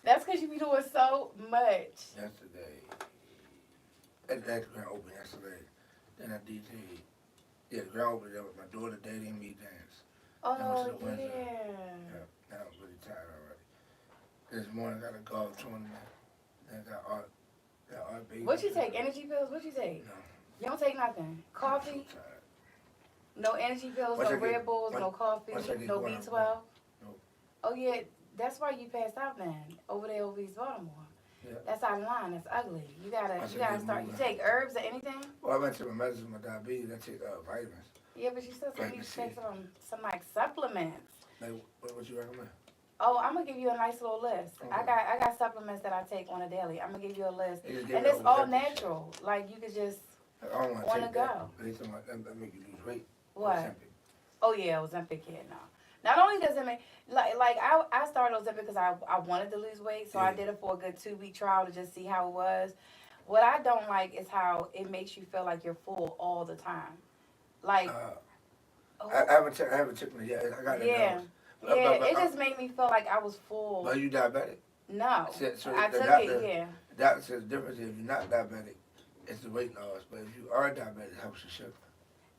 That's because you be doing so much. Yesterday, at the grand open yesterday, then I DJ'd. Yeah, the grand open there with my daughter dating me dance. Then I went to Oh, the Windsor. yeah. Yeah, now I'm really tired already. This morning I got a golf tournament. Then I got art baby. What you take? Energy pills? What you take? No. You don't take nothing. Coffee? I'm so tired. No energy pills, Once no I get- Red Bulls, no coffee, once I get no going, B12? Nope. Oh, yeah. That's why you passed out then. Over there over East Baltimore. Yeah. That's out of line. That's ugly. You gotta Once I start. get You moving. take herbs or anything? Well, I went to my medicine, my diabetes. I take vitamins. Yeah, but you still need Vitamin to C. take some like supplements. Like, what you recommend? Oh, I'm gonna give you a nice little list. Okay. I got supplements that I take on a daily. I'm gonna give you a list, They just gave and me it's a all Ozempic. natural. Like you could just I don't want to on the take go. that. But they talking about that make you lose weight. What? Ozempic. Oh yeah, Ozempic. Yeah, no. Not only does it make like I started Ozempic because I wanted to lose weight, so I Yeah. did it for a good 2-week trial to just see how it was. What I don't like is how it makes you feel like you're full all the time. Like I haven't taken it yet. I got it. yeah, But, yeah. but, It just made me feel like I was full. But you diabetic? No, So I the took doctor, it. Yeah. the doctor says the difference is if you're not diabetic, it's the weight loss. But if you are diabetic, it helps your sugar.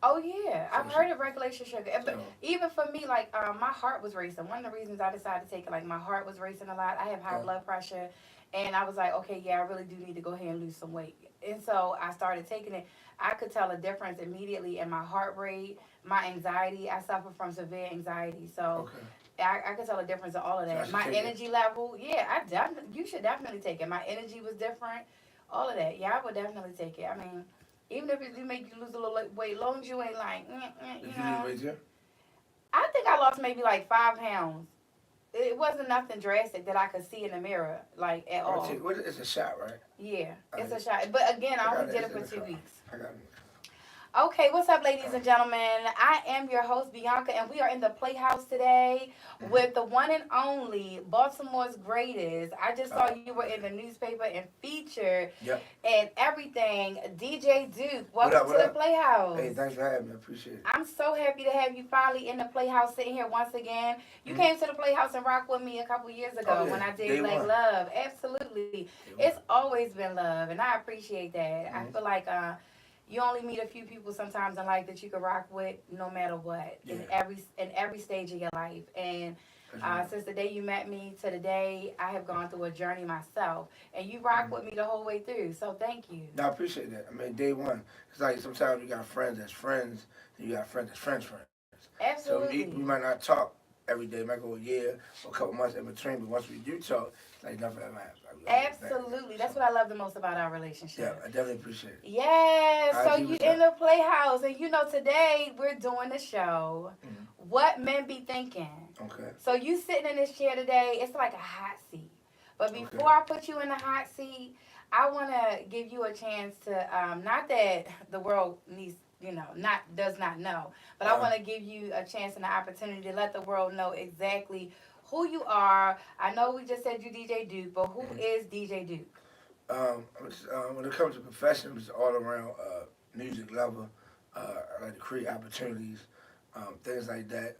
Oh yeah, I've heard of regulation sugar. But So, even for me, like my heart was racing. One of the reasons I decided to take it, like my heart was racing a lot. I have high blood pressure, and I was like, okay, yeah, I really do need to go ahead and lose some weight. And so I started taking it. I could tell a difference immediately in my heart rate, my anxiety. I suffer from severe anxiety, so okay. I could tell a difference in all of So I that. should My take it. energy level, yeah, you should definitely take it. My energy was different, all of that. Yeah, I would definitely take it. I mean, even if it do make you lose a little weight, long as you ain't like, you Did know. you lose weight too? I think I lost maybe like 5 pounds. It wasn't nothing drastic that I could see in the mirror, like at all. It's a shot, right? Yeah, it's a shot. But again, I only did it for It's 2 in the car. weeks. I got it. Okay, what's up, ladies and gentlemen? I am your host, Beyonka, and we are in the Playhouse today with the one and only Baltimore's greatest. I just saw you were in the newspaper and featured and everything. DJ Duke, welcome to the Playhouse. Hey, thanks for having me. I appreciate it. I'm so happy to have you finally in the Playhouse sitting here once again. You came to the Playhouse and rocked with me a couple years ago when I did Black Love. Absolutely. It's always been love, and I appreciate that. I feel like you only meet a few people sometimes in life that you can rock with no matter what in every stage of your life. And since the day you met me to the day, I have gone through a journey myself, and you rock with me the whole way through. So thank you. No, I appreciate that. I mean, day one, it's like sometimes you got friends that's friends, and you got friends that's friends. Absolutely. So we might not talk every day. It might go a year or a couple months in between, but once we do talk, it's like nothing ever happens. Absolutely. That's what I love the most about our relationship. Yeah, I definitely appreciate it. Yeah, so you in the Playhouse, and you know today we're doing the show, What Men Be Thinking. Okay. So you sitting in this chair today, it's like a hot seat. But before I put you in the hot seat, I want to give you a chance to, not that the world needs, does not know, but I want to give you a chance and an opportunity to let the world know exactly who you are. I know we just said you DJ Duke, but who is DJ Duke? When it comes to profession, I'm just all around music lover. I like to create opportunities, things like that.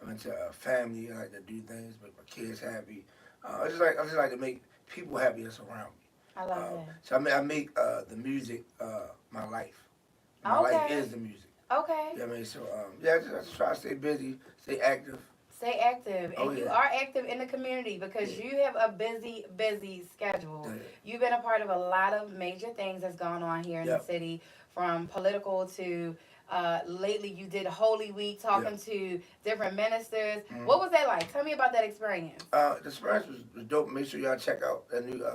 I'm into family. I like to do things, make my kids happy. I just like to make people happy that's around me. I love that. So I make the music my life. My life is the music. Okay. You know what I mean? So I just try to stay busy, stay active. Stay active, and you are active in the community because you have a busy schedule. Yeah. You've been a part of a lot of major things that's gone on here in the city, from political to lately you did Holy Week talking to different ministers. What was that like? Tell me about that experience. The experience was dope. Make sure y'all check out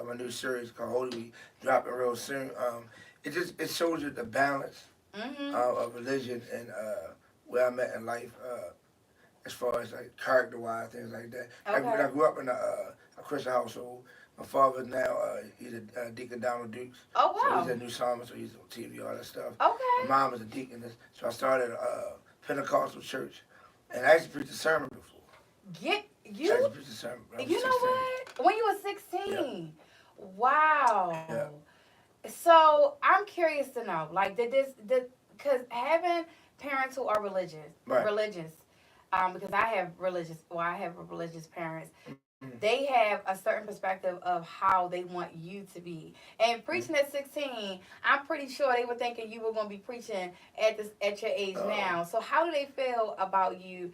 my new series called Holy Week, dropping real soon. It shows you the balance of religion and where I'm at in life. As far as like character-wise, things like that. Okay. I grew up in a Christian household. My father now, he's a deacon Donald Dukes. Oh, wow. So he's a new psalmist, so he's on TV, all that stuff. Okay. My mom is a deaconess, so I started a Pentecostal church, and I actually preached a sermon before. I actually preached a sermon. You know what? When you were 16. Yeah. Wow. Yeah. So I'm curious to know, like, because having parents who are religious, because I have religious parents. They have a certain perspective of how they want you to be. And preaching at 16, I'm pretty sure they were thinking you were going to be preaching at your age now. So how do they feel about you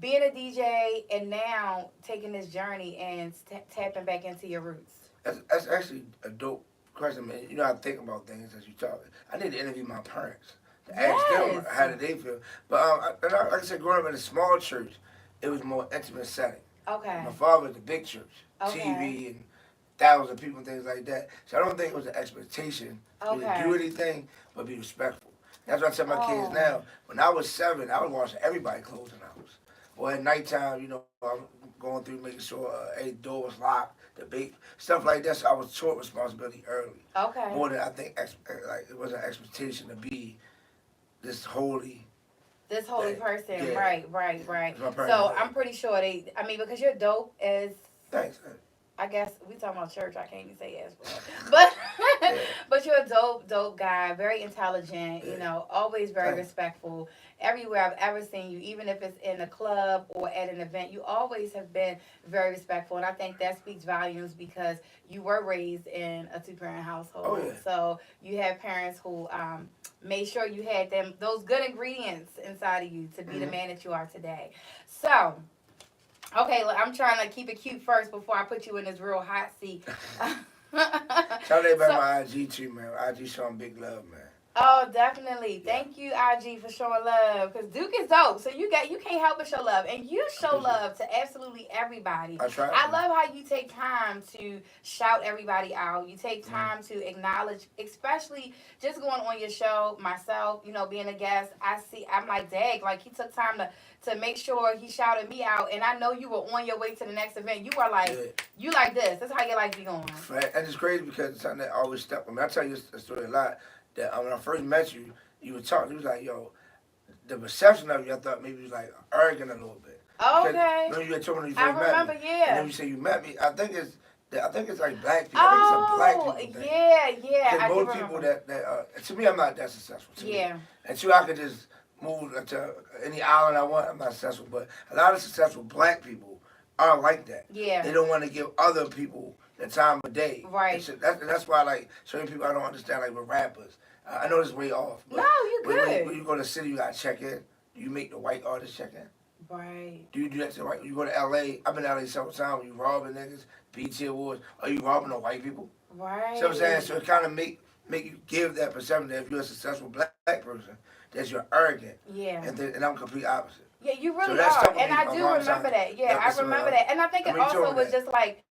being a DJ and now taking this journey and tapping back into your roots? That's actually a dope question, man. You know, I think about things as you talk. I need to interview my parents to ask them how did they feel. But like I said, growing up in a small church, it was more intimate setting. Okay. My father was a big church, Okay. TV and thousands of people and things like that. So I don't think it was an expectation for me to do anything but be respectful. That's what I tell my kids now. When I was 7, I was washing everybody's clothes in the house. Or at nighttime, you know, I'm going through making sure every door was locked, the big stuff like that. So I was taught responsibility early. Okay. More than I think, like it was an expectation to be this holy. This holy person, yeah. Right. So I'm pretty sure because you're dope as. Thanks. I guess we talking about church. I can't even say yes, but but you're a dope guy, very intelligent. You know, always very respectful. Everywhere I've ever seen you, even if it's in a club or at an event, you always have been very respectful, and I think that speaks volumes because you were raised in a 2-parent household. Oh, yeah. So you have parents who made sure you had those good ingredients inside of you to be the man that you are today. So. Okay, look, I'm trying to keep it cute first before I put you in this real hot seat. Tell them about my IG too, man. IG showing big love, man. Oh, definitely. Thank you, IG, for showing love. Because Duke is dope, so you can't help but show love. And you show love to absolutely everybody. I try. I love how you take time to shout everybody out. You take time to acknowledge, especially just going on your show, myself, you know, being a guest. I'm like, dang, like he took time to make sure he shouted me out. And I know you were on your way to the next event. You were like, you like this. That's how your life be going. Right. And it's crazy because it's something that always stuck with me. I tell you a story a lot. That when I first met you, you were talking. You was like, "Yo, the perception of you, I thought maybe you was like arrogant a little bit." Okay. Remember you had told me you I first met remember, me. yeah. And then you said you met me. I think it's like black people. I think it's a black people thing. Yeah. Because most people that to me, I'm not that successful. To me. And so I could just move to any island I want. I'm not successful, but a lot of successful black people are like that. Yeah. They don't want to give other people the time of day. Right. So that's why, like, certain people I don't understand, like with rappers. I know this is way off. But no, you good. When you go to the city, you got to check in. Do you make the white artists check in? Right. Do you do that to the white? You go to L.A., I've been to L.A. several times. You robbing niggas, BT Awards. Are you robbing the white people? Right. So what I'm saying? So it kind of make you give that perception that if you're a successful black person, that you're arrogant. Yeah. And I'm complete opposite. Yeah, you really are. And I do remember that. Yeah, I remember that. And I think it also was just like,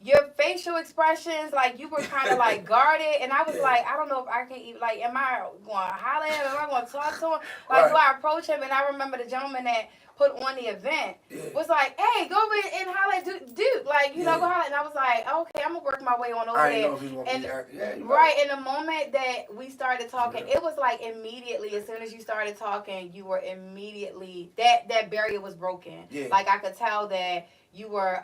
your facial expressions, like you were kind of like guarded, and I was like, I don't know if I can even, like, am I going to holler at him? Am I going to talk to him? Like, do I approach him? And I remember the gentleman that put on the event was like, hey, go over and holler at Duke. Like, you know, go holler. And I was like, okay, I'm going to work my way on over there. Know if he's gonna and right, in the moment that we started talking, it was like immediately, as soon as you started talking, you were immediately, that barrier was broken. Yeah. Like, I could tell that you were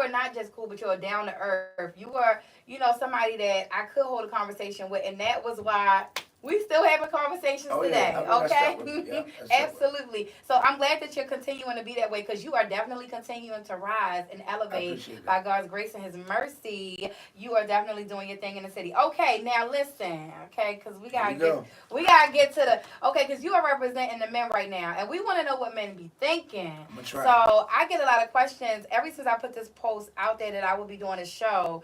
not just cool, but you were down to earth. You were, you know, somebody that I could hold a conversation with, and that was why we still having conversations today. Okay? Absolutely. So I'm glad that you're continuing to be that way, because you are definitely continuing to rise and elevate by God's grace and His mercy. You are definitely doing your thing in the city. Okay, now listen, okay, because we gotta get to the because you are representing the men right now, and we want to know what men be thinking. So I get a lot of questions ever since I put this post out there that I will be doing a show.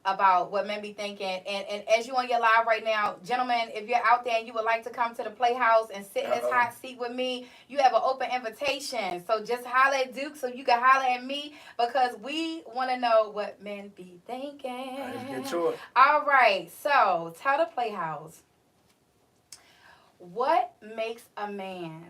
About what men be thinking. And as you on your live right now, gentlemen, if you're out there and you would like to come to the Playhouse and sit in this hot seat with me, you have an open invitation. So just holler at Duke so you can holler at me, because we want to know what men be thinking. Let's get to it. All right. So tell the Playhouse, what makes a man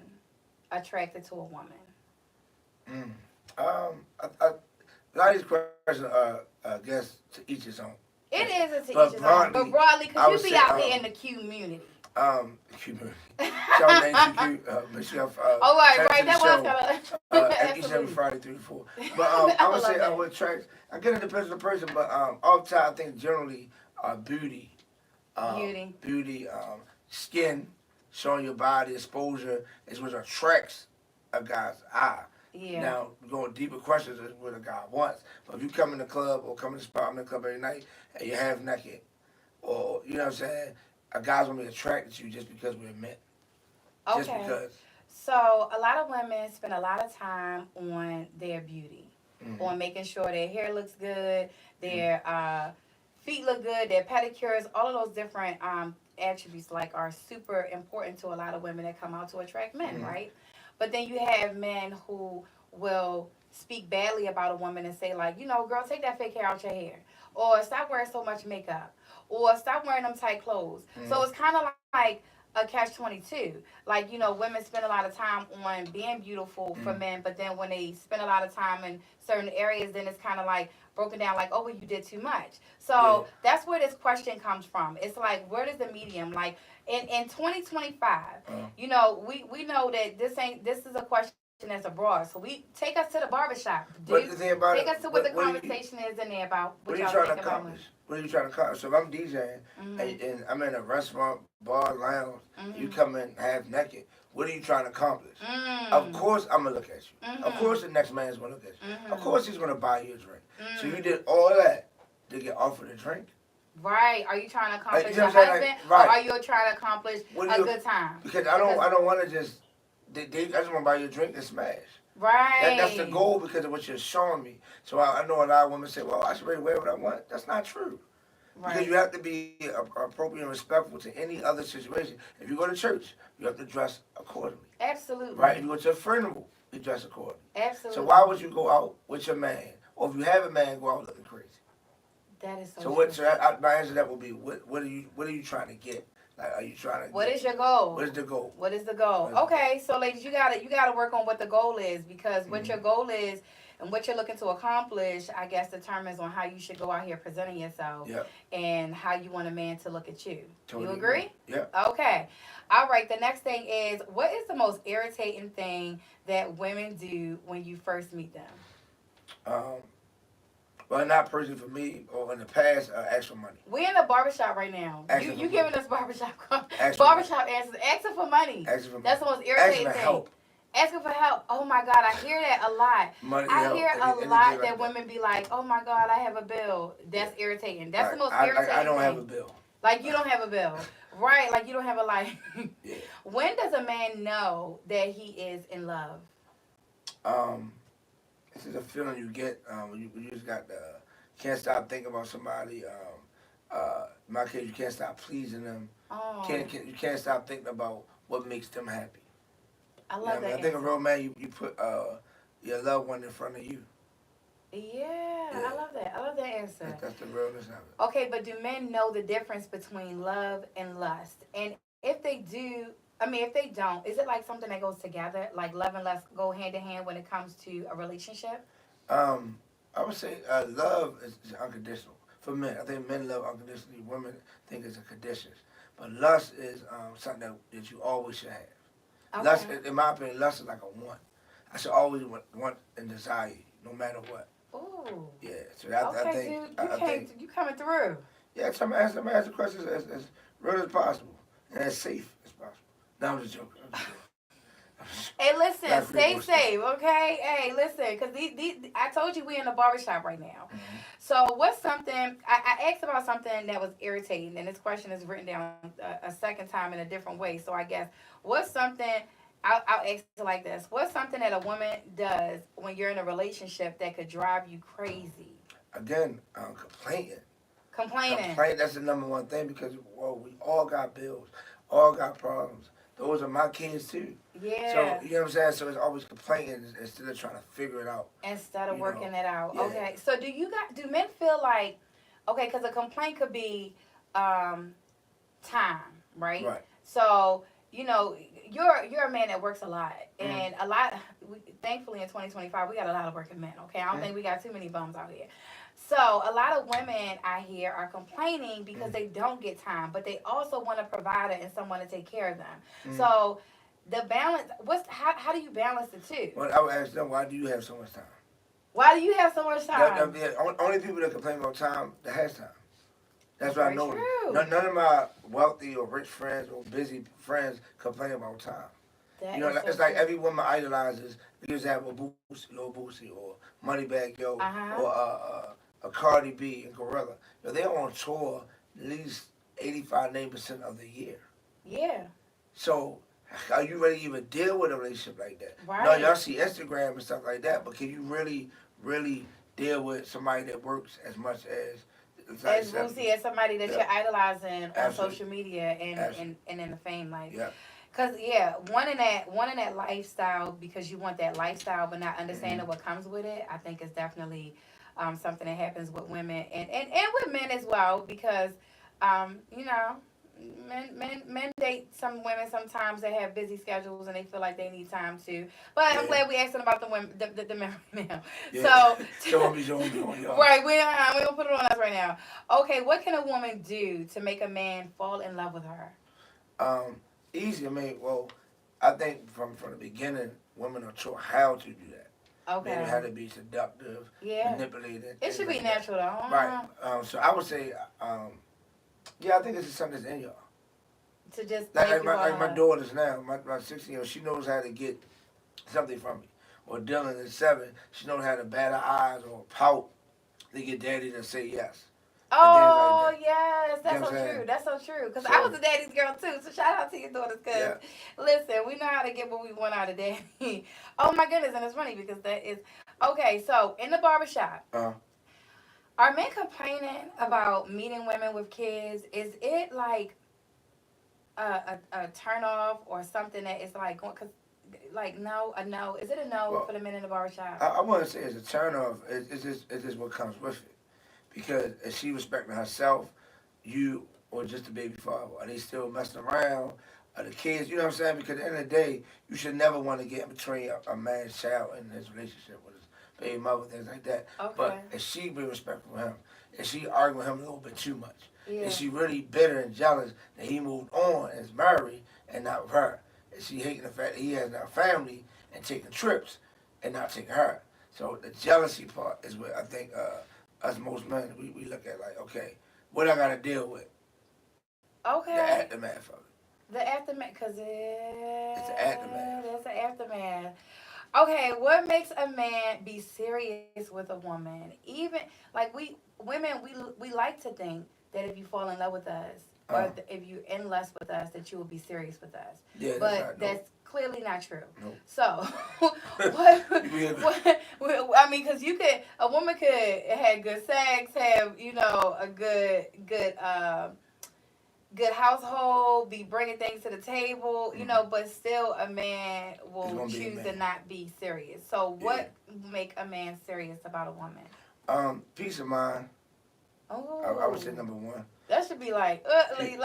attracted to a woman? A lot of these questions are, I guess, to each his own. It is to each his own. But broadly, because you be out there in the community. Community. Show name to Michelle. Oh, right. That was kind of. Each and every Friday, 3 to 4. But I would say I would attract. Again, it depends on the person, but all the time, I think generally beauty. Beauty, skin, showing your body, exposure is what attracts a guy's eye. Yeah. Now, going deeper questions is what a guy wants. But if you come in the club or come in the spot, I'm in the club every night, and you're half naked, or, you know what I'm saying, a guy's going to be attracted to you just because we're men. Okay. Just because. So a lot of women spend a lot of time on their beauty, on making sure their hair looks good, their feet look good, their pedicures, all of those different attributes like are super important to a lot of women that come out to attract men, right? But then you have men who will speak badly about a woman and say like, you know, girl, take that fake hair out your hair, or stop wearing so much makeup, or stop wearing them tight clothes. So it's kind of like a catch-22. Like, you know, women spend a lot of time on being beautiful for men, but then when they spend a lot of time in certain areas, then it's kind of like broken down like, oh, well, you did too much. So that's where this question comes from. It's like, where does the medium, like, in 2025, you know, we know that this is a question that's abroad. So we take us to the barbershop. But the thing about take us to what the conversation is in there about what y'all are you trying think to about accomplish? What are you trying to accomplish? So if I'm DJing and I'm in a restaurant, bar, lounge, you come in half naked, what are you trying to accomplish? Of course I'm going to look at you. Of course the next man's going to look at you. Of course he's going to buy you a drink. So you did all that to get offered a drink? Right. Are you trying to accomplish you know your husband, like, right. or are you trying to accomplish a good time? Because I don't want to just, I just want to buy you a drink and smash. Right. That's the goal because of what you're showing me. So I know a lot of women say, well, I should really wear what I want. That's not true. Right. Because you have to be appropriate and respectful to any other situation. If you go to church, you have to dress accordingly. Absolutely. Right? If you go to a funeral, you dress accordingly. Absolutely. So why would you go out with your man? Or if you have a man, go out looking crazy? That is so true. So my answer to that would be, what are you trying to get? Like, are you trying to? What is your goal? What is the goal? What is the goal? Okay, so ladies, you gotta work on what the goal is, because what your goal is and what you're looking to accomplish, I guess, determines on how you should go out here presenting yourself and how you want a man to look at you. Totally. You agree? Yeah. Okay. All right. The next thing is, what is the most irritating thing that women do when you first meet them? Well, not personally for me, or in the past, ask for money. We're in the barbershop right now. You giving us barbershop answers. Asking for money. That's the most irritating thing. Help. Asking for help. Oh my God, I hear that a lot. Money, I hear a lot that women be like, oh my God, I have a bill. That's irritating. That's the most irritating thing. I don't have a bill. Like, you don't have a bill. Right, like you don't have a life. When does a man know that he is in love? This is a feeling you get when you just got can't stop thinking about somebody. In my case, you can't stop pleasing them. You can't stop thinking about what makes them happy. I love that. I think a real man, you put your loved one in front of you. Yeah, I love that. I love that answer. That's the realness of it. Okay, but do men know the difference between love and lust? And if they do, if they don't, is it like something that goes together? Like love and lust go hand in hand when it comes to a relationship? I would say love is unconditional. For men, I think men love unconditionally. Women think it's a condition. But lust is something that you always should have. Okay. Lust, in my opinion, lust is like a want. I should always want and desire you, no matter what. Ooh. Yeah. So I think you coming through. Yeah, I'm answer the questions as real as possible and as safe as possible. No, I'm just joking. Hey, listen, stay safe, okay? Hey, listen, because I told you we in the barbershop right now. So what's something, I asked about something that was irritating, and this question is written down a second time in a different way. So I guess, what's something, I'll ask it like this. What's something that a woman does when you're in a relationship that could drive you crazy? Again, complaining. Complaining, that's the number one thing, because we all got bills, all got problems. Those are my kids too. Yeah. So, you know what I'm saying? So it's always complaining instead of trying to figure it out. Instead of working it out. Yeah. Okay. So do men feel like, okay, because a complaint could be time, right? Right. So, you're a man that works a lot. And thankfully in 2025, we got a lot of working men, okay? I don't think we got too many bums out here. So a lot of women I hear are complaining because they don't get time, but they also want a provider and someone to take care of them. So the balance, how do you balance the two? Well, I would ask them, why do you have so much time? Why do you have so much time? Only people that complain about time that has time. That's what I know. True. None of my wealthy or rich friends or busy friends complain about time. That You know, is so it's like true. every woman idolizes. You have a Boosie, Lil Boosie, or Moneybagg Yo, Uh-huh. or a Cardi B and Gorilla. You know, they're on tour at least 85, 90% of the year. Yeah. So, are you ready to even deal with a relationship like that? No, y'all Right. see Instagram and stuff like that, but can you really deal with somebody that works as much as like As Boosie, as somebody that Yeah, you're idolizing on absolutely, social media absolutely. and in the fame life. Yeah. Cause yeah, wanting that lifestyle because you want that lifestyle, but not Mm-hmm. understanding what comes with it. I think is definitely something that happens with women and with men as well. Because you know, men date some women sometimes that have busy schedules and they feel like they need time to. But I'm Yeah. glad we asking about the women, the men right now. Yeah. So Show me on y'all. right, we don't put it on us right now. Okay, what can a woman do to make a man fall in love with her? Um, Easy. I mean, well, I think from the beginning, women are taught how to do that. Maybe how Okay. to be seductive, Yeah. manipulated, It things should be like that. natural though. Right. So I would say, yeah, I think it's just something that's in y'all. To just Like, make like you my fall in like my love. daughters now, my 16-year-old, she knows how to get something from me. Or Dylan at 7, she knows how to bat her eyes or pout to get daddy to say yes. And things like Oh that. yes, You know that's what so I'm saying? true. That's so true. Cause I was So, a daddy's girl too. So shout out to your daughters. Cause yeah. listen, we know how to get what we want out of daddy. Oh my goodness, and it's funny because that is okay. So in the barbershop, Uh, are men complaining about meeting women with kids? Is it like a turn off or something that is like going? Cause like no, a no. Is it a no well, for the men in the barbershop? I wouldn't say it's a turn off. It's just what comes with it. Because is she respecting herself, you, or just the baby father? Are they still messing around? Are the kids, you know what I'm saying? Because at the end of the day, you should never want to get in between a man's child and his relationship with his baby mother, things like that. Okay. But is she being respectful of him? Is she arguing with him a little bit too much? Yeah. Is she really bitter and jealous that he moved on and is married and not with her? Is she hating the fact that he has now family and taking trips and not taking her? So the jealousy part is what I think us most men, we look at like, okay, what I got to deal with? The Okay. aftermath of it. The aftermath, cause It's the aftermath. that's the aftermath. Okay, what makes a man be serious with a woman? Even like we women, we like to think that if you fall in love with us or Uh, if you in lust with us, that you will be serious with us. yeah, that's But not, that's clearly not true. nope. So, what, Yeah. I mean, because you could, a woman could have good sex, have a good household, be bringing things to the table, but still a man It's will gonna be a choose to man. not be serious. So Yeah. what make a man serious about a woman? Peace of mind. I would say Oh, number one. that should be like,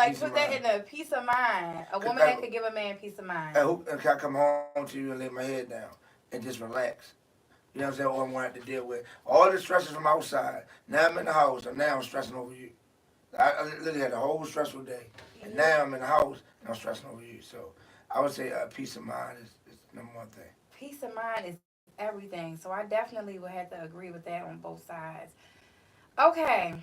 Peace of put that mind. in a peace of mind. A woman that could give a man peace of mind. And can I come home to you and lay my head down and just relax? You know what I'm saying? Or I want to deal with all the stresses from outside. Now I'm in the house, and now I'm stressing over you. I literally had a whole stressful day, and Yeah. now I'm in the house and I'm stressing over you. So I would say peace of mind is number one thing. Peace of mind is everything. So I definitely would have to agree with that on both sides. Okay.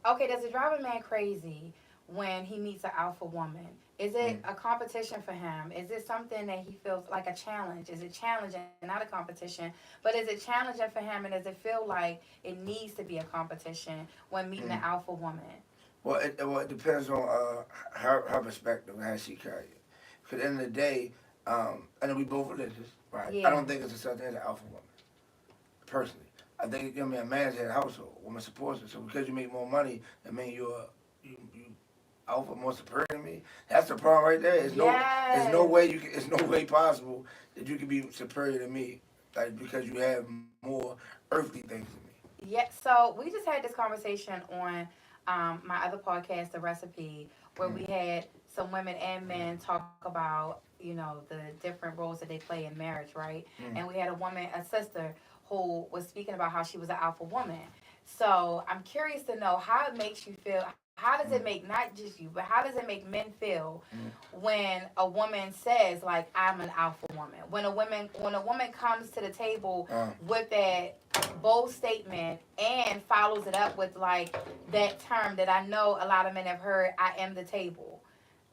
Okay, does it drive a man crazy when he meets an alpha woman? Is it Mm. a competition for him? Is it something that he feels like a challenge? Is it challenging, not a competition, but is it challenging for him? And does it feel like it needs to be a competition when meeting an Mm. alpha woman? Well, it depends on her perspective and how she carry it. Because at the end of the day, I know we both religious, right? I Yeah. don't think it's a such thing as an alpha woman, personally. I think a man's head household, woman supports it. So because you make more money, that means you alpha more superior to me. That's the problem right there. There's no Yes. way it's no way possible that you can be superior to me, like because you have more earthly things than me. Yeah, so we just had this conversation on my other podcast, The Recipe, where we Mm, had some women and men talk about, the different roles that they play in marriage, right? And mm, we had a sister, who was speaking about how she was an alpha woman. So I'm curious to know how it makes you feel. How does it make mm, not just you, but how does it make men feel mm, when a woman says like I'm an alpha woman? When a woman comes to the table uh, with that bold statement and follows it up with like that term that I know a lot of men have heard, I am the table.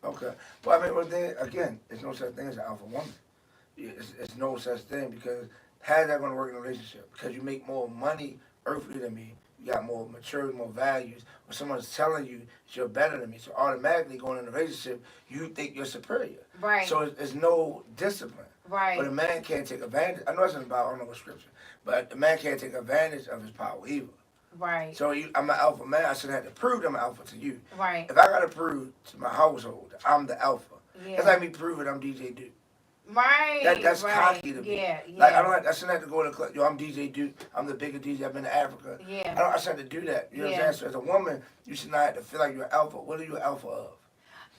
Okay. Well, I mean, well, then again, there's no such thing as an alpha woman. It's no such thing because how's that going to work in a relationship? Because you make more money earthly than me. You got more maturity, more values. When someone's telling you that you're better than me, so automatically going in a relationship, you think you're superior. Right. So it's no discipline. Right. But a man can't take advantage. I know it's in the Bible. I don't know what scripture. But a man can't take advantage of his power either. Right. So I'm an alpha man. I shouldn't have to prove I'm an alpha to you. Right. If I got to prove to my household that I'm the alpha, Yeah. that's like me proving I'm DJ Duke. Right. That's right. cocky to me. Yeah. Like I shouldn't have to go to the club. Yo, I'm DJ Duke. I'm the biggest DJ. I've been to Africa. Yeah. I shouldn't have to do that. You know what I'm Yeah. saying? So as a woman, you should not have to feel like you're an alpha. What are you an alpha of?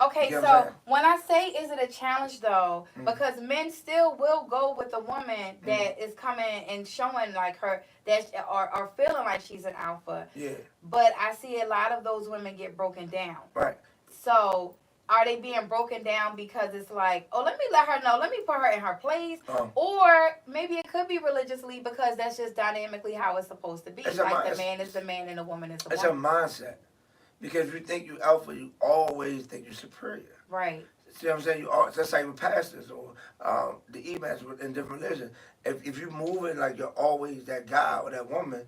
Okay, You know what I'm so saying? when I say is it a challenge though, Mm. because men still will go with a woman that is coming and showing like her that or feeling like she's an alpha. Yeah. But I see a lot of those women get broken down. Right. So are they being broken down because it's like, oh, let me let her know, let me put her in her place, or maybe it could be religiously because that's just dynamically how it's supposed to be. Like the man is the man and the woman is the woman. It's a mindset. Because if you think you alpha, you always think you're superior. Right. See what I'm saying? That's like with pastors or the imams in different religions. If you're moving like you're always that guy or that woman,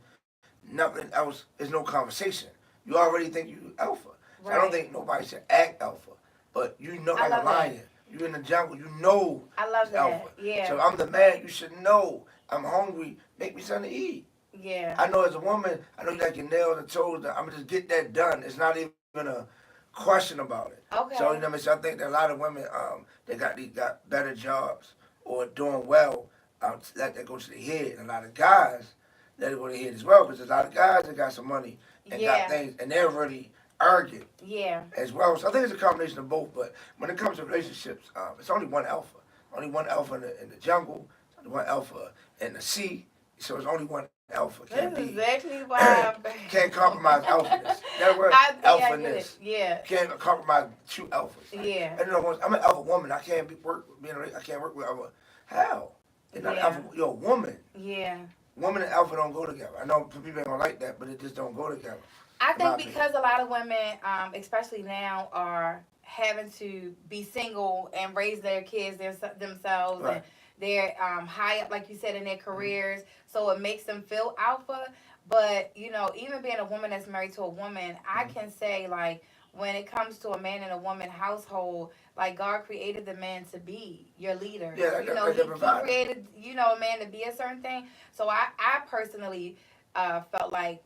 nothing else is no conversation. You already think you alpha. So Right. I don't think nobody should act alpha. But you know, like a lion. You're in the jungle. You know. I love that. Alpha. Yeah. So I'm the man. You should know. I'm hungry. Make me something to eat. Yeah. I know as a woman, I know you like your nails and toes. I'm gonna just get that done. It's not even a question about it. Okay. So you know what I mean. So I think that a lot of women, they got better jobs or doing well. Let that go to the head. And a lot of guys let it go to the head as well because there's a lot of guys that got some money and got things, and they're really arrogant. Yeah. As well. So I think it's a combination of both. But when it comes to relationships, it's only one alpha. Only one alpha in the jungle. Only one alpha in the sea. So it's only one alpha. That's exactly why can't compromise alphaness. That word, alphaness. Yeah. Can't compromise true alphas. Yeah. And you know, I'm an alpha woman. I can't I can't work with other. How? You're not alpha. You're a woman. Yeah. Woman and alpha don't go together. I know people ain't gonna like that, but it just don't go together. I think because a lot of women, especially now, are having to be single and raise their kids themselves, Right. and they're high up, like you said, in their careers, so it makes them feel alpha. But you know, even being a woman that's married to a woman, I can say like when it comes to a man and a woman household, like God created the man to be your leader. Yeah, you know, he created a man to be a certain thing. So I personally felt like,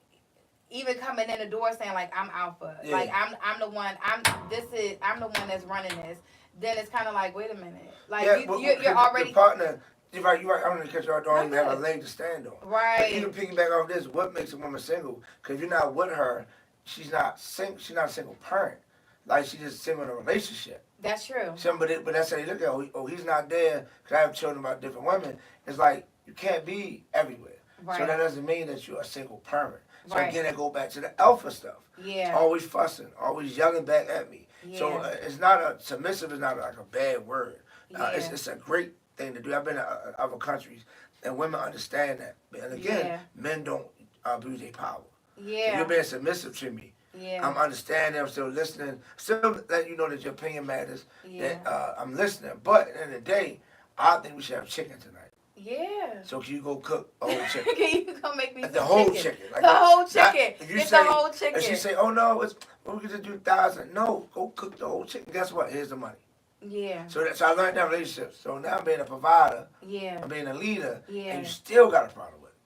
even coming in the door saying like I'm alpha, like I'm the one, I'm the one that's running this. Then it's kind of like, wait a minute, like you're already your partner. You're right. I'm gonna catch you. I don't even have a leg to stand on. Right. But even piggyback off this, what makes a woman single? Because if you're not with her, she's not single. She's not a single parent. Like she's just single in a relationship. That's true. But that's how they look at it. Oh, he's not there because I have children about different women. It's like you can't be everywhere. Right. So that doesn't mean that you're a single parent. So Right. again, I go back to the alpha stuff. Yeah. Always fussing, always yelling back at me. Yeah. So it's not submissive is not like a bad word. Yeah. It's a great thing to do. I've been to other countries, and women understand that. And again, men don't abuse their power. Yeah. So you're being submissive to me. Yeah. I'm understanding. I'm still listening. Still letting you know that your opinion matters. Yeah. That I'm listening. But at the end of the day, I think we should have chicken tonight. Yeah. So can you go cook a whole chicken? Can you go make me The some whole chicken? Like the whole chicken. If you Get say, the whole chicken. If she say, oh no, we can just do 1,000. No, go cook the whole chicken. Guess what? Here's the money. Yeah. So I learned that relationship. So now I'm being a provider. Yeah. I'm being a leader. Yeah. And you still got a problem with it.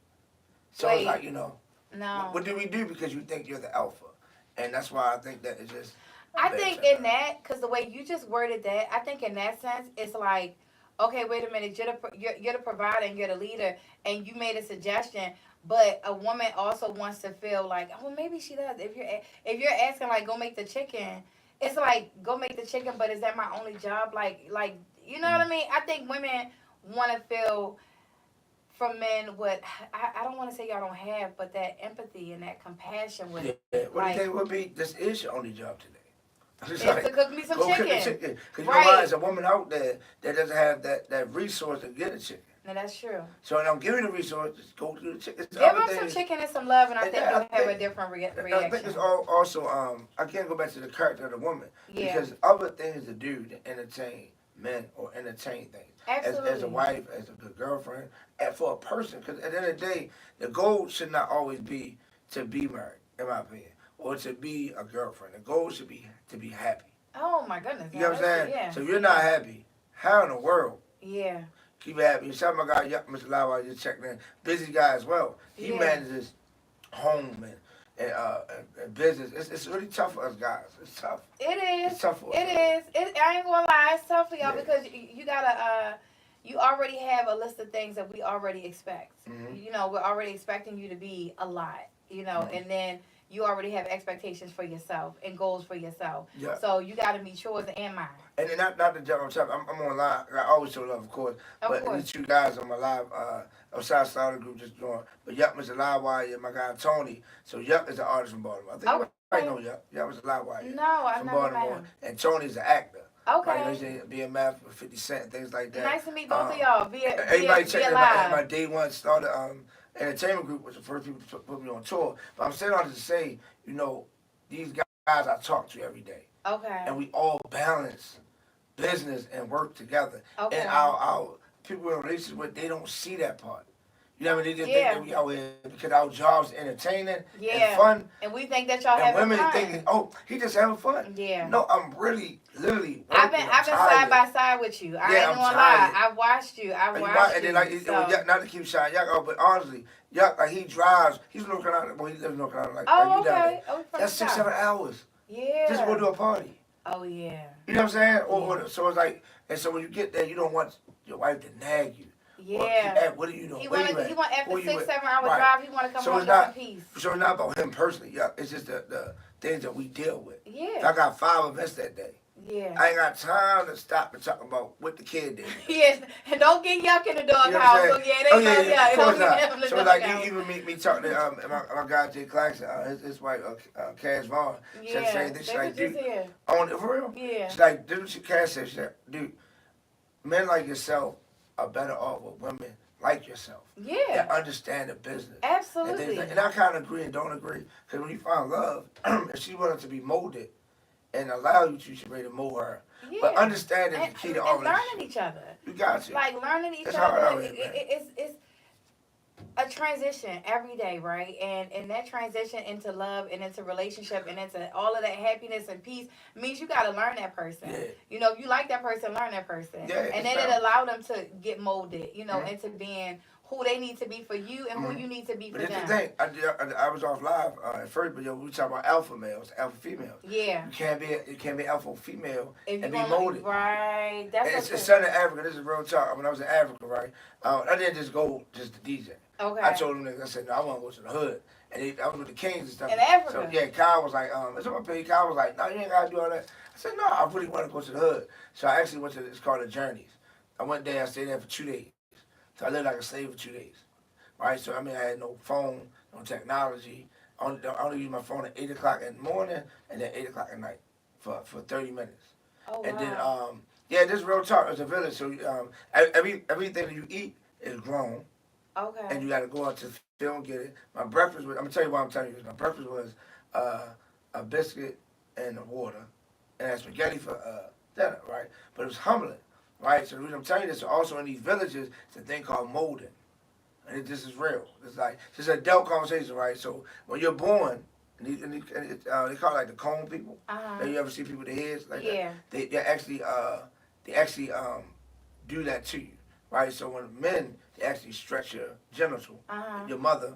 So Wait. it's like, you know. No. What do we do because you think you're the alpha? And that's why I think that it's just. I think in that, because the way you just worded that, I think in that sense, it's like, okay, wait a minute, you're the provider and you're the leader, and you made a suggestion, but a woman also wants to feel like, oh, well, maybe she does. If you're asking like, go make the chicken, it's like, go make the chicken, but is that my only job? Like you know what I mean? I think women want to feel from men what I don't want to say y'all don't have, but that empathy and that compassion with it. Yeah. What do you think would be? This is your only job today. It's to cook me some go chicken. Cook the chicken. Because you know why? There's a woman out there that doesn't have that resource to get a chicken. No, that's true. So I'm giving the resources. Go to the chicken. Give them some chicken and some love, and I think you'll have a different reaction. I think it's also I can't go back to the character of the woman because other things to do to entertain men or entertain things. Absolutely. As a wife, as a good girlfriend, and for a person, because at the end of the day, the goal should not always be to be married, in my opinion, or to be a girlfriend. The goal should be to be happy. Oh my goodness. You know what I'm saying? Yeah. So if you're not happy, how in the world? Yeah. Keep it happy. Shout out my guy, Mr. Lava, just checking in. Busy guy as well. He manages home and business. It's really tough for us guys. It's tough. It is. It's tough for us. It is. I ain't gonna lie. It's tough for y'all because you gotta. You already have a list of things that we already expect. Mm-hmm. You know, we're already expecting you to be a lot. You know, and then you already have expectations for yourself and goals for yourself. Yeah. So you got to meet yours and mine. And then not to jump on top, I'm on live. I always show love, of course. But these two guys on my live, outside starter group just joined. But Yuck, Mr. Livewire, and my guy Tony. So Yuck is an artist from Baltimore. I think everybody know Yuck. Yuck was a Livewire. No, I from never Baltimore. met him. And Tony's an actor. Okay. Like, you know, BMF with 50 Cent and things like that. Nice to meet both of y'all. Everybody check live. my day one started entertainment group was the first people to put me on tour. But I'm saying all this to say, you know, these guys I talk to every day. Okay. And we all balance business and work together. Okay. And our people in relationships with, they don't see that part. You know what I mean? They just think that we out here because our job's entertaining and fun. And we think that y'all and having women fun. thinking, oh, he just having fun. Yeah. No, I'm really, literally I've been side by side with you. I ain't gonna lie. I watched you. And then not to keep shine Yuck out, but honestly, Yuck, like he drives, he's in North Carolina, well he lives in North Carolina like you down there. That's 6-7 hours. Yeah. Just to go to a party. Oh yeah. You know what I'm saying? So it's like, and so when you get there, you don't want your wife to nag you. Yeah. What are you doing? He want after 6-7 hour drive. He want to come home in peace. So it's not about him personally. Yeah, it's just the things that we deal with. Yeah. I got 5 events that day. Yeah. I ain't got time to stop and talk about what the kid did. Yes, and don't get Yuck in the doghouse. So Of course not. So like even me talking to my guy Jay Claxton, his wife Cass Vaughn, said the same thing. She's like, dude, on it for real? Yeah. She's like, dude, Cass said, she's like, dude, men like yourself are better off with women like yourself. Yeah. That understand the business. Absolutely. And I kind of agree and don't agree. Because when you find love, if she wanted to be molded and allow you to, you should be able to mold her. Yeah. But understanding is the key to all this. Learning each other. You got to. Like learning each it's other. Hard It's a transition every day, right? And that transition into love and into relationship and into all of that happiness and peace means you got to learn that person. Yeah. You know, if you like that person, learn that person. Yeah, and then it allow them to get molded, you know, into being who they need to be for you and who you need to be for them. But the thing, I was off live at first, but we talk about alpha males, alpha females. Yeah. You can't be alpha female and be gonna, molded. Right. That's it's Southern Africa. This is real talk. When I was in Africa, right, I didn't just go just to DJ. Okay. I told them, I said, no, I want to go to the hood. And I was with the Kings and stuff. In Africa? So, yeah, Kyle was like, it's on my page. Kyle was like, no, you ain't got to do all that. I said, no, I really want to go to the hood. So I actually went to, it's called the Journeys. I went there, I stayed there for 2 days. So I lived like a slave for 2 days. Right? So, I mean, I had no phone, no technology. I only used my phone at 8 o'clock in the morning and then 8 o'clock at night for 30 minutes. Oh, and wow. Then, this real talk, it's a village. So everything that you eat is grown. Okay. And you got to go out to the field and get it. My breakfast was, I'm going to tell you why I'm telling you this. My breakfast was a biscuit and water and I had spaghetti for dinner, right? But it was humbling, right? So the reason I'm telling you this, also in these villages, it's a thing called molding. And this is real. It's like, it's an adult conversation, right? So when you're born, they call it like the cone people. Uh-huh. You ever see people with their heads like that? They actually do that to you, right? So when men, they actually stretch your genital. Your mother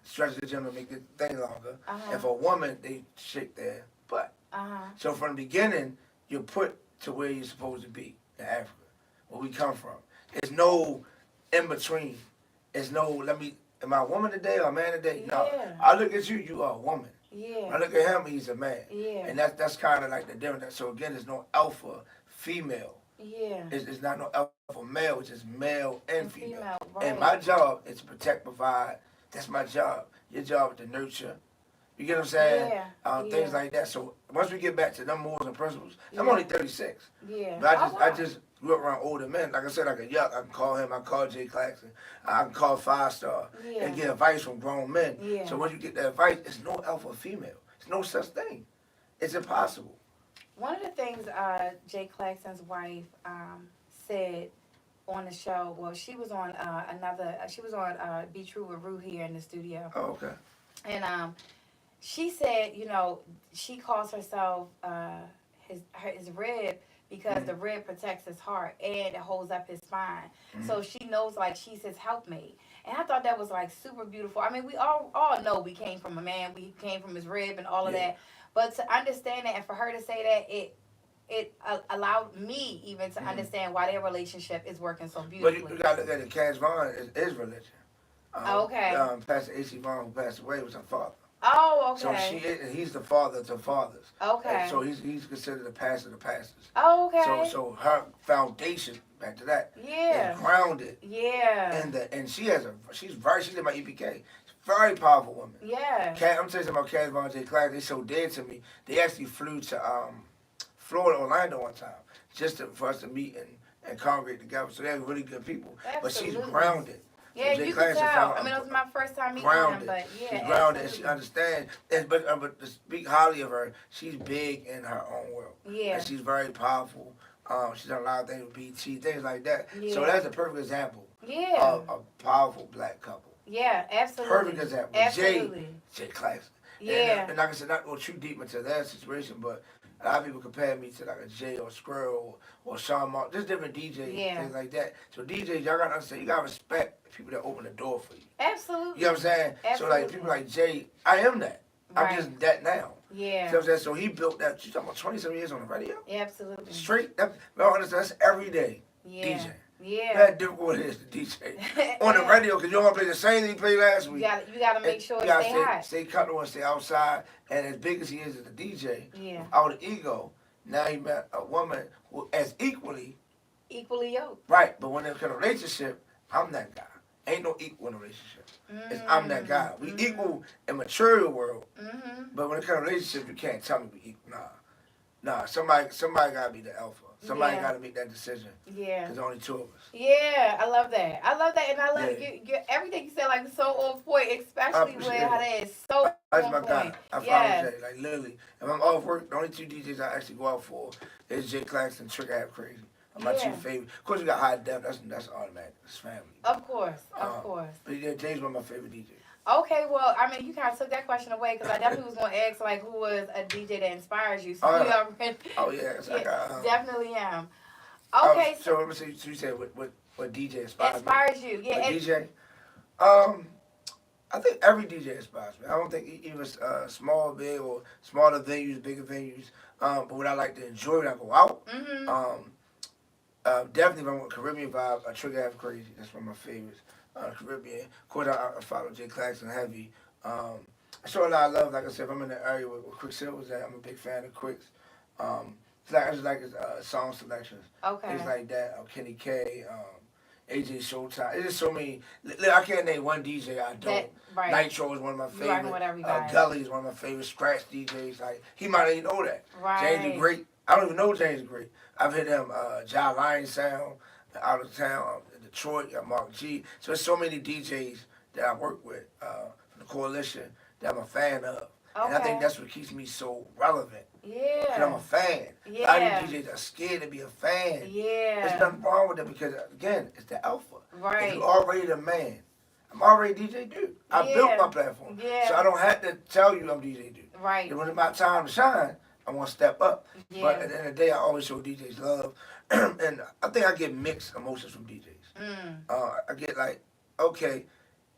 stretches the genital, make the thing longer. And for a woman, they shake their butt. So from the beginning, you're put to where you're supposed to be in Africa, where we come from. There's no in between. There's no, am I a woman today or a man today? No. I look at you, you are a woman. Yeah. I look at him, he's a man. Yeah. And that's kind of like the difference. So again, there's no alpha female. Yeah. It's not no alpha male, it's just male and female. Right. And my job is to protect, provide. That's my job. Your job is to nurture You get what I'm saying? Yeah. Things like that. So once we get back to them morals and principles, I'm Yeah. only 36. Yeah. But Oh, I wow. just grew up around older men. Like I said, I could yuck. I can call him. I can call Jay Claxton. I can call Five Star Yeah. and get advice from grown men. Yeah. So once you get that advice, it's no alpha female. It's no such thing. It's impossible. One of the things Jay Claxton's wife said on the show, well, she was on she was on Be True with Rue here in the studio. Oh, okay. And she said, you know, she calls herself his rib because the rib protects his heart and it holds up his spine. So she knows, like, she's his helpmate. And I thought that was, like, super beautiful. I mean, we all know we came from a man, we came from his rib and all of that. But to understand that and for her to say that, it allowed me even to understand why their relationship is working so beautifully. But you got to look at it. Cass Vaughn is religion. Okay. Pastor A.C. Vaughn, who passed away, was her father. Oh, okay. So he's the father to fathers. Okay. And so he's considered the pastor to pastors. Oh, okay. So her foundation, back to that, is grounded. Yeah. And she's in my EPK. Very powerful woman. Yeah. I'm telling you about Cass Vaughn, Jay Clark. They so dead to me. They actually flew to Florida, Orlando one time, just for us to meet and congregate together. So they're really good people. Absolutely. But she's grounded. Yeah, so you can tell. I mean, it was my first time meeting him, but yeah. She's grounded and she understands. But to speak highly of her, she's big in her own world. Yeah. And she's very powerful. She's done a lot of things with BT, things like that. Yeah. So that's a perfect example of a powerful black couple. Yeah, absolutely. Perfect example. Absolutely. Jay Claxton. Yeah. And like I said, not go too deep into that situation, but a lot of people compare me to like a Jay or Squirrel or Sean Mark, just different DJs, things like that. So DJs, y'all gotta understand, you gotta respect people that open the door for you. Absolutely. You know what I'm saying? Absolutely. So like people like Jay, I am that. Right. I'm just that now. Yeah. You know what I'm saying? So he built that, you talking about 27 years on the radio? Yeah, absolutely. Straight, that's every day Yeah. DJ. Yeah. That difficult it is to DJ on the radio because you don't want to play the same thing you played last week. You gotta make sure it stay hot. Stay comfortable and stay outside. And as big as he is as a DJ, Yeah. without the ego, now he met a woman who as equally yoked. right. But when it comes to relationship, I'm that guy. Ain't no equal in a relationship. It's I'm that guy. We equal in material world, but when it comes to relationship, you can't tell me we equal. Nah. Somebody gotta be the alpha. Somebody gotta make that decision. Yeah. There's only two of us. Yeah, I love that. And I love you. Everything you said, like, so on point, especially with how that is so That's on my point. guy. I follow Jay. Like literally, if I'm off work, the only two DJs I actually go out for is Jay Claxton and Trigger Half Crazy. My two favorite. Of course, you got High Def. That's automatic. It's family. Of course. But yeah, Jay's one of my favorite DJs. Okay, well, I mean, you kind of took that question away because I definitely was going to ask, like, who was a DJ that inspires you. So we already. Oh yeah, so definitely am. Okay, so let me see. So you said what DJ inspires you? Yeah. What DJ? I think every DJ inspires me. I don't think even small, big, or smaller venues, bigger venues. But what I like to enjoy when I go out. Definitely if I'm with Caribbean vibe, a Trigger Half Crazy. That's one of my favorites. Caribbean. Of course, I follow Jay Claxton heavy. I show a lot of love. Like I said, if I'm in the area where Quicksilver's at, I'm a big fan of Quicks. I just like his song selections. Okay. Things like that. Kenny K, AJ Showtime. It's just so many. I can't name one DJ I don't. Nitro is one of my favorites. Gully is one of my favorite. Scratch DJs. Like he might not even know that. Right. James the Great. I don't even know James the Great. I've hit him. John Lion Sound, out of town, Detroit. Got Mark G. So there's so many DJs that I work with from the coalition that I'm a fan of. Okay. And I think that's what keeps me so relevant. Yeah. Because I'm a fan. Yeah. A lot of these DJs are scared to be a fan. Yeah. There's nothing wrong with it because, again, it's the alpha. Right. If you're already the man, I'm already DJ Dude. I built my platform. Yeah. So I don't have to tell you I'm DJ Dude. Right. And when it's my time to shine, I want to step up. Yeah. But at the end of the day, I always show DJs love. And I think I get mixed emotions from DJs. I get like, okay,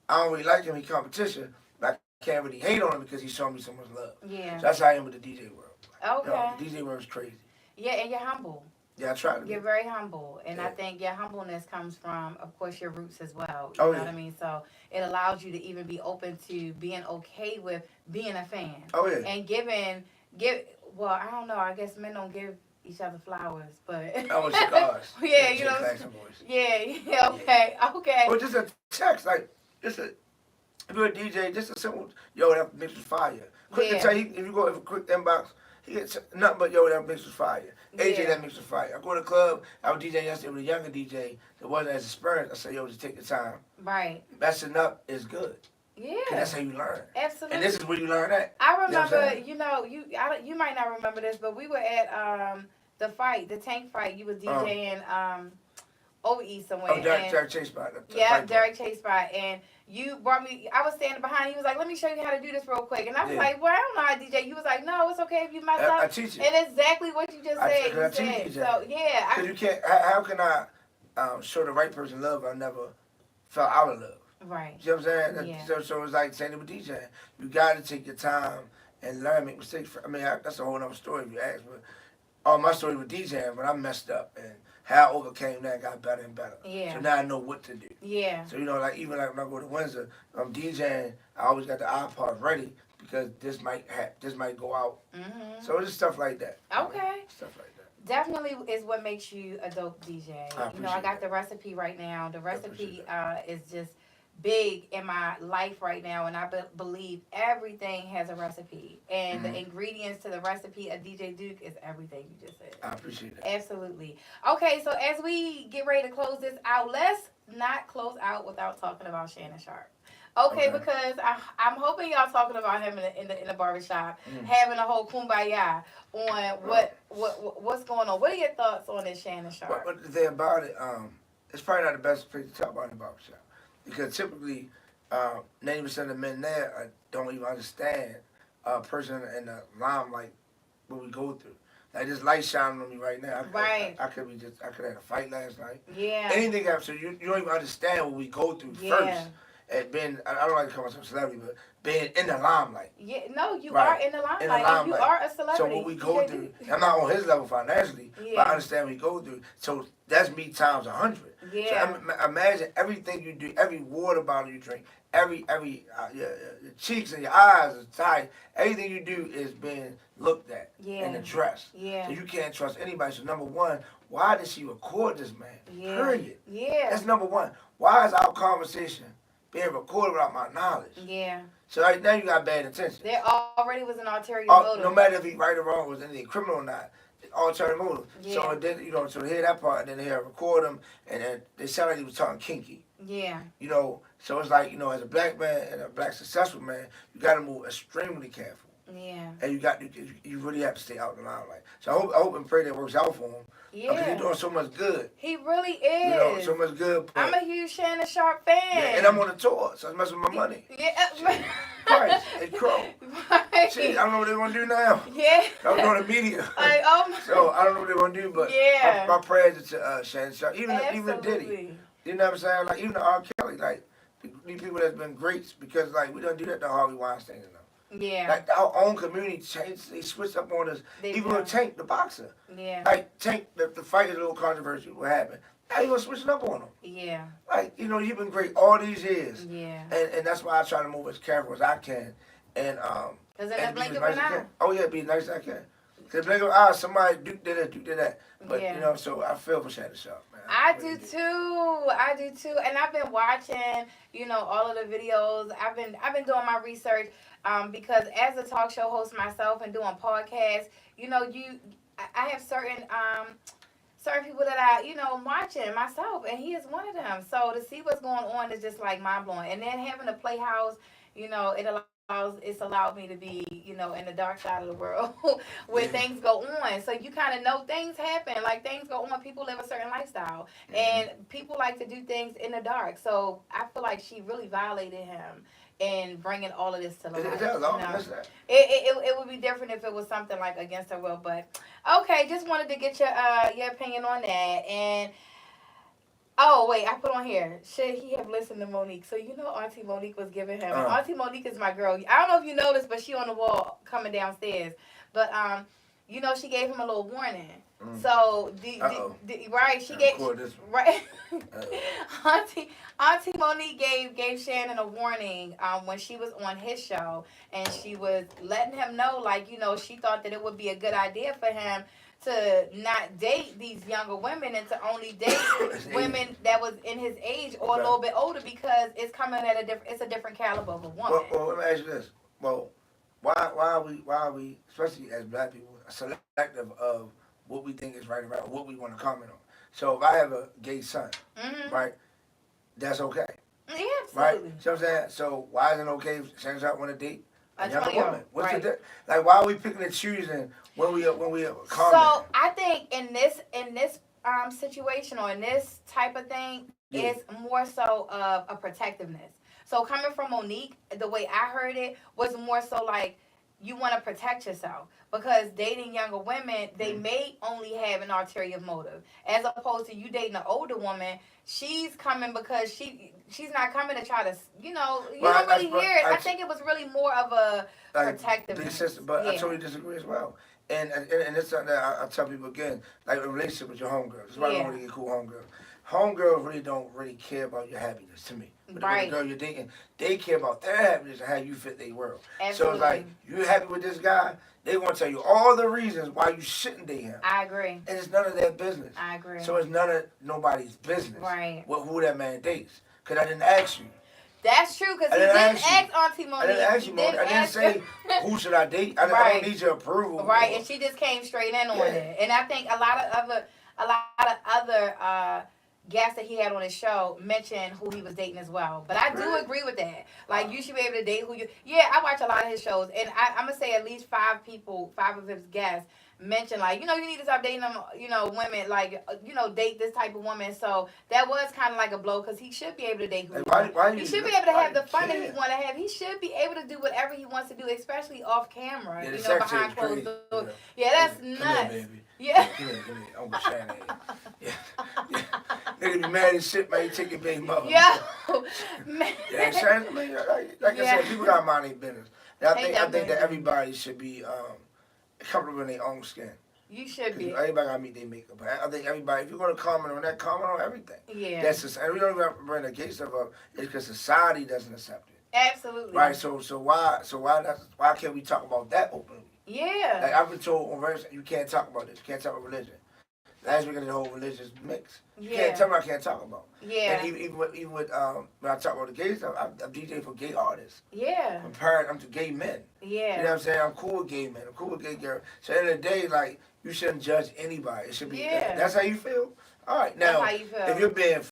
I don't really like him in competition, but I can't really hate on him because he's showing me so much love. Yeah. So that's how I am with the DJ world. Okay. The DJ world is crazy. Yeah, and you're humble. Yeah, I try to be. You're very humble. And I think your humbleness comes from, of course, your roots as well. You know what I mean? So it allows you to even be open to being okay with being a fan. Oh, yeah. And well, I don't know. I guess men don't give each other flowers, but. Oh, cigars. Yeah, you know. Yeah, okay. Or just a text, like, If you're a DJ, just a simple, yo, that mix was fire. Quick to tell you, if you go in a quick inbox, he gets nothing but, yo, that mix was fire. AJ, that mix was fire. I go to the club, I was DJing yesterday with a younger DJ that wasn't as experienced. I said, yo, just take your time. Right. Messing up is good. Yeah. That's how you learn. Absolutely. And this is where you learn that. I remember, you might not remember this, but we were at the tank fight. You was DJing over East somewhere. Oh, Derek Chase spot. Yeah, Derek Chase spot. And you brought me, I was standing behind. He was like, let me show you how to do this real quick. And I was like, well, I don't know how to DJ. You was like, no, it's okay if you mess up. I teach you. And exactly what you just said. I teach you. So, yeah. Because you can't, how can I show the right person love if I never felt out of love? Right. You know what I'm saying? Yeah. So it's like saying it with DJing. You got to take your time and learn, make mistakes. I mean, that's a whole other story if you ask. But all my story with DJing, when I messed up and how I overcame that, got better and better. Yeah. So now I know what to do. Yeah. So, like even like when I go to Windsor, I'm DJing, I always got the iPod ready because this might go out. Mm-hmm. So it's just stuff like that. Okay. Stuff like that. Definitely is what makes you a dope DJ. I got the recipe right now. The recipe is just big in my life right now, and I believe everything has a recipe, and the ingredients to the recipe of DJ Duke is everything you just said. I appreciate that. Absolutely. Okay, so as we get ready to close this out, let's not close out without talking about Shannon Sharp. Okay, because I'm hoping y'all talking about him in the barbershop, having a whole kumbaya on what's going on. What are your thoughts on this Shannon Sharp? What the thing about it, it's probably not the best place to talk about in the barbershop. Because typically, 90% of the men there don't even understand a person in the limelight, what we go through. Like this light shining on me right now. I could have had a fight last night. Yeah. Anything happens, so you don't even understand what we go through first. And being, I don't like to call myself a celebrity, but being in the limelight. Yeah, no, you are in the limelight. You are a celebrity. So what we go through, I'm not on his level financially, but I understand what we go through. So that's me times 100. Yeah. So imagine everything you do, every water bottle you drink, every your cheeks and your eyes are tight. Everything you do is being looked at and addressed. Yeah. So you can't trust anybody. So number one, why did she record this man? Yeah. Period. Yeah. That's number one. Why is our conversation being recorded without my knowledge? Yeah. So right now you got bad intention. There already was an ulterior motive. No matter if he right or wrong, was anything criminal or not, ulterior motive. Yeah. So then so to hear that part, and then hear record him, and then they sound like he was talking kinky. Yeah. So it's like as a black man and a black successful man, you got to move extremely careful. Yeah. And you really have to stay out in the limelight. So I hope and pray that works out for him. Yeah. Because he's doing so much good. He really is. So much good. I'm a huge Shannon Sharp fan. Yeah, and I'm on the tour, so it's messing with my money. Yeah. Christ, it's crow. Right. See, I don't know what they're going to do now. Yeah. I'm doing the media. So I don't know what they're going to do, but my prayers to Shannon Sharp. Even Diddy. You know what I'm saying? Like, even R. Kelly, like, these people that's been greats, because, like, we don't do that to Harvey Weinstein enough. Yeah. Like, our own community changed, they switched up on us. Even with Tank, the boxer. Yeah. Like, Tank, the fight is a little controversial, what happened. Now you was switching up on him. Yeah. Like, you've been great all these years. Yeah. And that's why I try to move as careful as I can. And, because in the blink of an eye. Oh, yeah, be as nice as I can. Because blink of an eye, somebody Duke did that. But, so I feel for Shannon Sharp, man. I do too. And I've been watching, all of the videos. I've been doing my research because as a talk show host myself and doing podcasts, I have certain people that I'm watching myself, and he is one of them. So to see what's going on is just like mind blowing. And then having a playhouse, it's allowed me to be, in the dark side of the world where things go on. So you kind of know things happen, like things go on. People live a certain lifestyle, and people like to do things in the dark. So I feel like she really violated him in bringing all of this to the light. It would be different if it was something like against her will. But okay, just wanted to get your opinion on that. And oh, wait, I put on here, should he have listened to Monique? So, Auntie Monique was giving him. Auntie Monique is my girl. I don't know if you noticed, but she on the wall coming downstairs. But, she gave him a little warning. So, she gave, right? Auntie Monique gave Shannon a warning when she was on his show. And she was letting him know, she thought that it would be a good idea for him to not date these younger women and to only date women that was in his age or a little bit older because it's coming at it's a different caliber of a woman. Well, let me ask you this. Well, why are we, especially as black people, selective of what we think is right and right, or what we want to comment on? So if I have a gay son, right, that's okay. Yeah, right? absolutely. See what I'm saying? So why isn't it okay if Shannon Sharp want to date a younger 20-year-old, woman? What's right. like? Why are we picking and choosing when we comment? So I think in this situation or in this type of thing, it's more so of a protectiveness. So coming from Monique, the way I heard it was more so like you want to protect yourself because dating younger women, they may only have an ulterior motive, as opposed to you dating an older woman. She's coming because she's not coming to try to, you don't really hear it. I think it was really more of a protectiveness. But I totally disagree as well. And it's something that I tell people again, like a relationship with your homegirl. That's why I don't really get cool homegirls. Homegirls really don't really care about your happiness to me. But the girl you're dating, they care about their happiness and how you fit their world. Absolutely. So it's like, you happy with this guy, they want to tell you all the reasons why you shouldn't date him. I agree. And it's none of their business. I agree. So it's none of nobody's business. Right. Who that man dates. Because I didn't ask you. That's true, because he didn't ask Auntie Monique. I didn't ask you, Monique. I didn't say, who should I date? I don't need your approval. Right, and she just came straight in on it. And I think a lot of other guests that he had on his show mentioned who he was dating as well. But I do agree with that. Like, you should be able to date who you... Yeah, I watch a lot of his shows, and I'm going to say at least 5 of his guests mentioned, like, you need to stop dating them, women, like, date this type of woman. So that was kind of like a blow, because he should be able to date who he wants. He should be able to have the fun that he want to have. He should be able to do whatever he wants to do, especially off camera, behind closed doors. Yeah, that's nuts. Come here, baby. Yeah. Come here, Uncle Shannon. Yeah. Nigga be mad as shit, man. You take your baby mother. Yeah. Man. Yeah, Shannon, I mean, like I said, people got mind their business. And I think that everybody should be comfortable in their own skin. You should be. Everybody got to meet their makeup. I think everybody, if you're going to comment on that, comment on everything. Yeah. And we don't even have to bring the gay stuff up. It's because society doesn't accept it. Absolutely. Right. So why can't we talk about that openly? Yeah. Like I've been told on radio, you can't talk about this. You can't talk about religion. Last week I did the whole religious mix. You can't tell me I can't talk about. Yeah. And even with when I talk about the gay stuff, I'm DJ for gay artists. Yeah. I'm to gay men. Yeah. You know what I'm saying? I'm cool with gay men. I'm cool with gay girls. So at the end of the day, like, you shouldn't judge anybody. It should be. Yeah. That's how you feel. All right. Now, that's how you feel. if you're being